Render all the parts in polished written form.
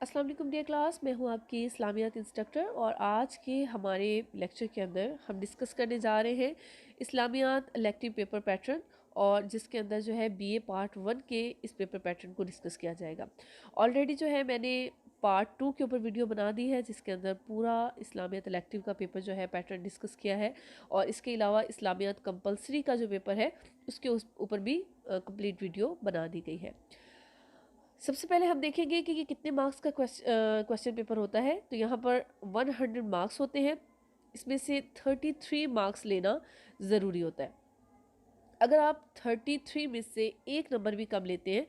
अस्सलाम वालेकुम dear class, मैं हूं आपकी इस्लामियात इंस्ट्रक्टर और आज के हमारे लेक्चर के अंदर हम डिस्कस करने जा रहे हैं इस्लामियात इलेक्टिव पेपर पैटर्न। और जिसके अंदर जो है बीए पार्ट 1 के इस पेपर पैटर्न को डिस्कस किया जाएगा। ऑलरेडी जो है मैंने पार्ट 2 के ऊपर वीडियो बना दी है जिसके अंदर पूरा इस्लामियात इलेक्टिव का पेपर जो है पैटर्न डिस्कस किया है। और इसके अलावा इस्लामियात कंपलसरी का जो पेपर है उसके ऊपर भी कंप्लीट वीडियो बना दी गई है। सबसे पहले हम देखेंगे कि ये कितने मार्क्स का क्वेश्चन पेपर होता है। तो यहाँ पर 100 मार्क्स होते हैं, इसमें से 33 मार्क्स लेना ज़रूरी होता है। अगर आप 33 में से एक नंबर भी कम लेते हैं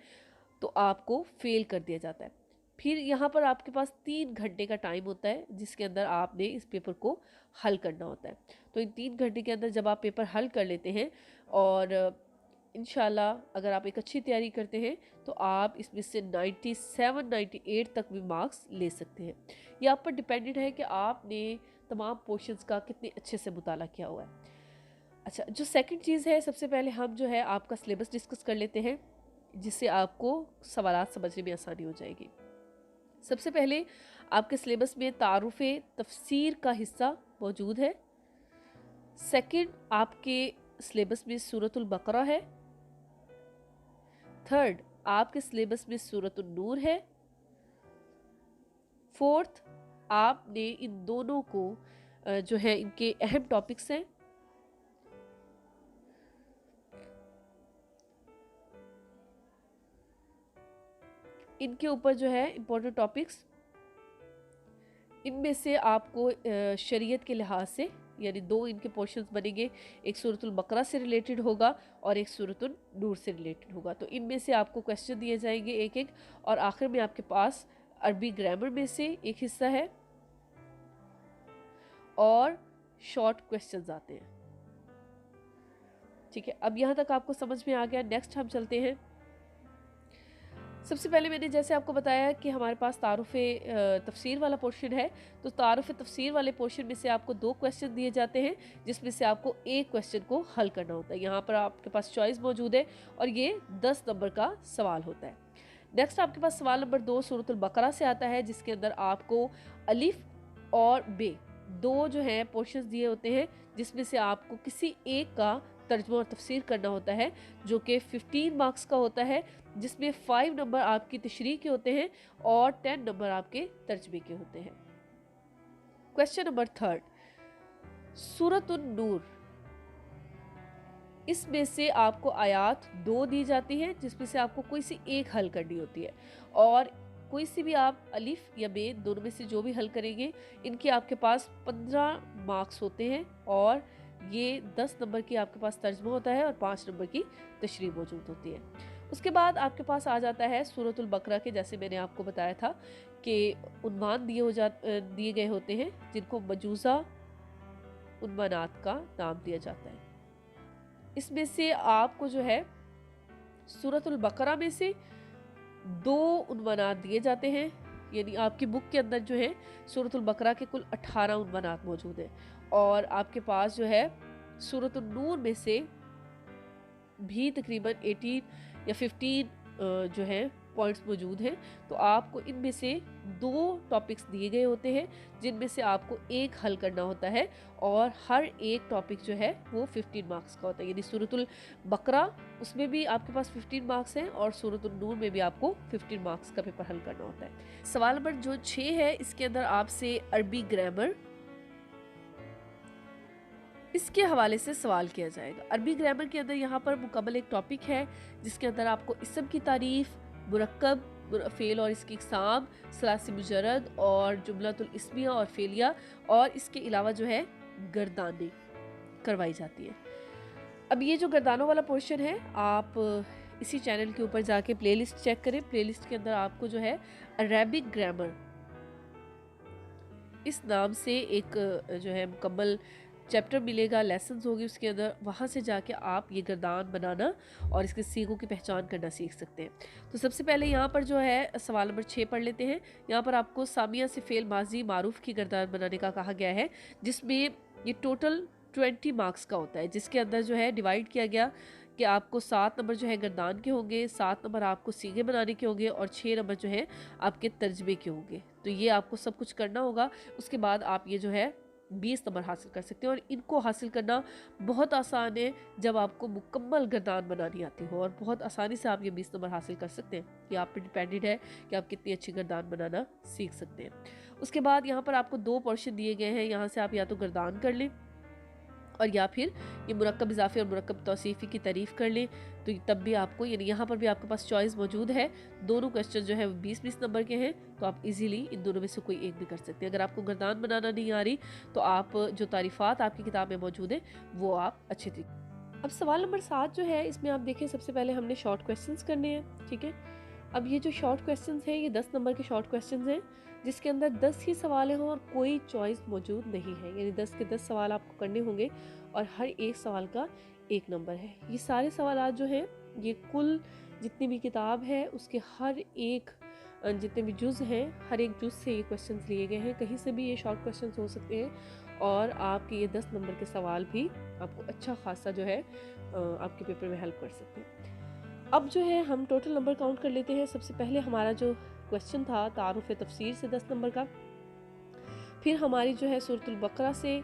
तो आपको फेल कर दिया जाता है। फिर यहाँ पर आपके पास 3 घंटे का टाइम होता है जिसके अंदर आपने इस पेपर को हल करना होता है। तो इन 3 घंटे के अंदर जब आप पेपर हल कर लेते हैं और इंशाल्लाह अगर आप एक अच्छी तैयारी करते हैं तो आप इसमें से 97 98 तक भी मार्क्स ले सकते हैं। ये आप पर डिपेंडेंट है कि आपने तमाम पोर्शंस का कितने अच्छे से मुताला किया हुआ है। अच्छा, जो सेकंड चीज़ है, सबसे पहले हम जो है आपका सिलेबस डिस्कस कर लेते हैं जिससे आपको सवालात समझने में आसानी हो जाएगी। सबसे पहले आपके सिलेबस में तारुफ़ तफसीर का हिस्सा मौजूद है। सेकंड, आपके सिलेबस में सूरतुल बकरा है। थर्ड, आपके सिलेबस में सूरतुन नूर है। फोर्थ, आपने इन दोनों को जो है इनके अहम टॉपिक्स हैं। इनके ऊपर जो है इम्पोर्टेंट टॉपिक्स, इनमें से आपको शरीयत के लिहाज से यानी 2 इनके पोर्शंस बनेंगे। एक सूरतुल बकरा से रिलेटेड होगा और एक सूरतुन नूर से रिलेटेड होगा। तो इनमें से आपको क्वेश्चन दिए जाएंगे एक एक। और आखिर में आपके पास अरबी ग्रामर में से एक हिस्सा है और शॉर्ट क्वेश्चंस आते हैं। ठीक है, अब यहाँ तक आपको समझ में आ गया। नेक्स्ट हम चलते हैं। सबसे पहले मैंने जैसे आपको बताया कि हमारे पास तारुफ़ तफसीर वाला पोर्शन है। तो तारुफ़ तफसीर वाले पोर्शन में से आपको 2 क्वेश्चन दिए जाते हैं जिसमें से आपको एक क्वेश्चन को हल करना होता है। यहाँ पर आपके पास चॉइस मौजूद है और ये 10 नंबर का सवाल होता है। नेक्स्ट आपके पास सवाल नंबर 2 सूरतुल बकरा से आता है जिसके अंदर आपको अलिफ और बे 2 जो है पोर्शंस दिए होते हैं जिसमें से आपको किसी एक का तर्जुमा और तफसीर करना होता है जो कि 15 मार्क्स का होता है, जिसमें 5 नंबर आपकी तशरीह के होते हैं और 10 नंबर आपके तर्जमे के होते हैं। क्वेश्चन नंबर 3, सूरतुन नूर, इसमें से आपको आयात 2 दी जाती है जिसमें से आपको कोई सी एक हल करनी होती है और कोई सी भी आप अलिफ या बे दोनों में से जो भी हल करेंगे इनके आपके पास 15 मार्क्स होते हैं और ये 10 नंबर की आपके पास तर्जुमा होता है और 5 नंबर की तशरीह मौजूद होती है। उसके बाद आपके पास आ जाता है सूरतुल बकरा के, जैसे मैंने आपको बताया था कि उन्वान दिए गए होते हैं जिनको मजूज़ा उन्वानात का नाम दिया जाता है। इसमें से आपको जो है सूरतुल बकरा में से 2 उन्वानात दिए जाते हैं, यानी आपकी बुक के अंदर जो है सूरतुल बकरा के कुल 18 उन्वानात मौजूद हैं और आपके पास जो है सूरतुन नूर में से भी तकरीबन 18 या 15 जो है पॉइंट्स मौजूद हैं। तो आपको इनमें से 2 टॉपिक्स दिए गए होते हैं जिनमें से आपको एक हल करना होता है और हर एक टॉपिक जो है वो 15 मार्क्स का होता है। यानी सूरतुल बकरा उसमें भी आपके पास 15 मार्क्स हैं और सूरतुल नूर में भी आपको 15 मार्क्स का पेपर हल करना होता है। सवाल नंबर जो 6 है इसके अंदर आपसे अरबी ग्रामर इसके हवाले से सवाल किया जाएगा। अरबी ग्रामर के अंदर यहाँ पर मुकम्मल एक टॉपिक है जिसके अंदर आपको इसम की तारीफ, मुरक्कब, फ़ेल और इसकी इक़साम, सलासी मुजर्रद और जुमलतुल इस्मिया और फ़ेलिया और इसके अलावा जो है गर्दानी करवाई जाती है। अब ये जो गर्दानों वाला पोर्शन है आप इसी चैनल के ऊपर जाके प्लेलिस्ट चेक करें। प्लेलिस्ट के अंदर आपको जो है अरेबिक ग्रामर इस नाम से एक जो है मुकम्मल चैप्टर मिलेगा, लेसन्स होगी उसके अंदर। वहाँ से जाके आप ये गर्दान बनाना और इसके सीगों की पहचान करना सीख सकते हैं। तो सबसे पहले यहाँ पर जो है सवाल नंबर 6 पढ़ लेते हैं। यहाँ पर आपको सामिया से फ़ेल माजी मारूफ की गर्दान बनाने का कहा गया है जिसमें ये टोटल 20 मार्क्स का होता है, जिसके अंदर जो है डिवाइड किया गया कि आपको 7 नंबर जो है गर्दान के होंगे, 7 नंबर आपको सीगे बनाने के होंगे और 6 नंबर जो है आपके तर्जमे के होंगे। तो ये आपको सब कुछ करना होगा। उसके बाद आप ये जो है 20 नंबर हासिल कर सकते हैं और इनको हासिल करना बहुत आसान है जब आपको मुकम्मल गर्दान बनानी आती हो, और बहुत आसानी से आप ये 20 नंबर हासिल कर सकते हैं। ये आप पे डिपेंडेड है कि आप कितनी अच्छी गर्दान बनाना सीख सकते हैं। उसके बाद यहाँ पर आपको 2 पोर्शन दिए गए हैं, यहाँ से आप या तो गर्दान कर लें और या फिर ये मुरक्कब इजाफे और मुरक्कब तौसीफ़ी की तारीफ़ कर लें, तो तब भी आपको, यानी यहाँ पर भी आपके पास चॉइस मौजूद है। दोनों क्वेश्चन जो है 20-20 नंबर के हैं, तो आप इजीली इन दोनों में से कोई एक भी कर सकते हैं। अगर आपको गर्दान बनाना नहीं आ रही तो आप जो तारीफ़ात आपकी किताब में मौजूद है वो आप अच्छे तरीके। अब सवाल नंबर 7 जो है, इसमें आप देखें सबसे पहले हमने शॉर्ट क्वेश्चंस करने हैं, ठीक है। अब ये जो शॉर्ट क्वेश्चंस हैं ये 10 नंबर के शॉर्ट क्वेश्चंस हैं, जिसके अंदर 10 ही सवाल हैं और कोई चॉइस मौजूद नहीं है, यानी 10 के 10 सवाल आपको करने होंगे और हर एक सवाल का 1 नंबर है। ये सारे सवाल जो हैं ये कुल जितनी भी किताब है उसके हर एक जितने भी जुज़ हैं, हर एक जुज़ से ये क्वेश्चंस लिए गए हैं। कहीं से भी ये शॉर्ट क्वेश्चंस हो सकते हैं और आपके ये 10 नंबर के सवाल भी आपको अच्छा खासा जो है आपके पेपर में हेल्प कर सकते हैं। अब जो है हम टोटल नंबर काउंट कर लेते हैं। सबसे पहले हमारा जो क्वेश्चन था तारुफ तफसीर से 10 नंबर का, फिर हमारी जो है सूरतुल बकरा से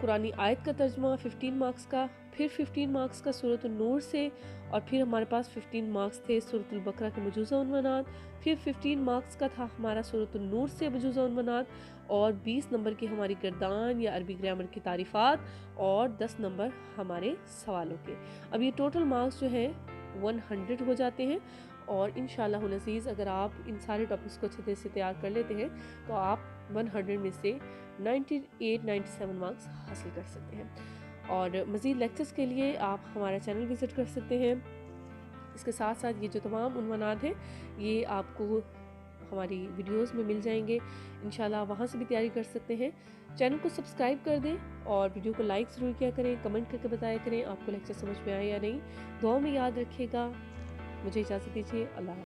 कुरानी आयत का तर्जमा 15 मार्क्स का, फिर 15 मार्क्स का सूरतुल नूर से, और फिर हमारे पास 15 मार्क्स थे सूरतुल बकरा के मौजूदा उन्वानात, फिर 15 मार्क्स का था हमारा सूरतुल नूर से मौजूदा उन्वानात, और 20 नंबर की हमारी गर्दान या अरबी ग्रामर की तारीफ़ात, और 10 नंबर हमारे सवालों के। अब ये टोटल मार्क्स जो है 100 हो जाते हैं, और इंशाअल्लाह अज़ीज़ अगर आप इन सारे टॉपिक्स को अच्छे तरह से तैयार कर लेते हैं तो आप 100 में से 98-97 मार्क्स हासिल कर सकते हैं। और मज़ीद लेक्चर्स के लिए आप हमारा चैनल विज़िट कर सकते हैं। इसके साथ साथ ये जो तमाम उन्वानात हैं ये आपको हमारी वीडियोस में मिल जाएंगे, इंशाल्लाह वहाँ से भी तैयारी कर सकते हैं। चैनल को सब्सक्राइब कर दें और वीडियो को लाइक ज़रूर किया करें, कमेंट करके बताया करें आपको लेक्चर समझ में आया या नहीं। दुआ में याद रखिएगा। मुझे इजाज़त दीजिए। अल्लाह।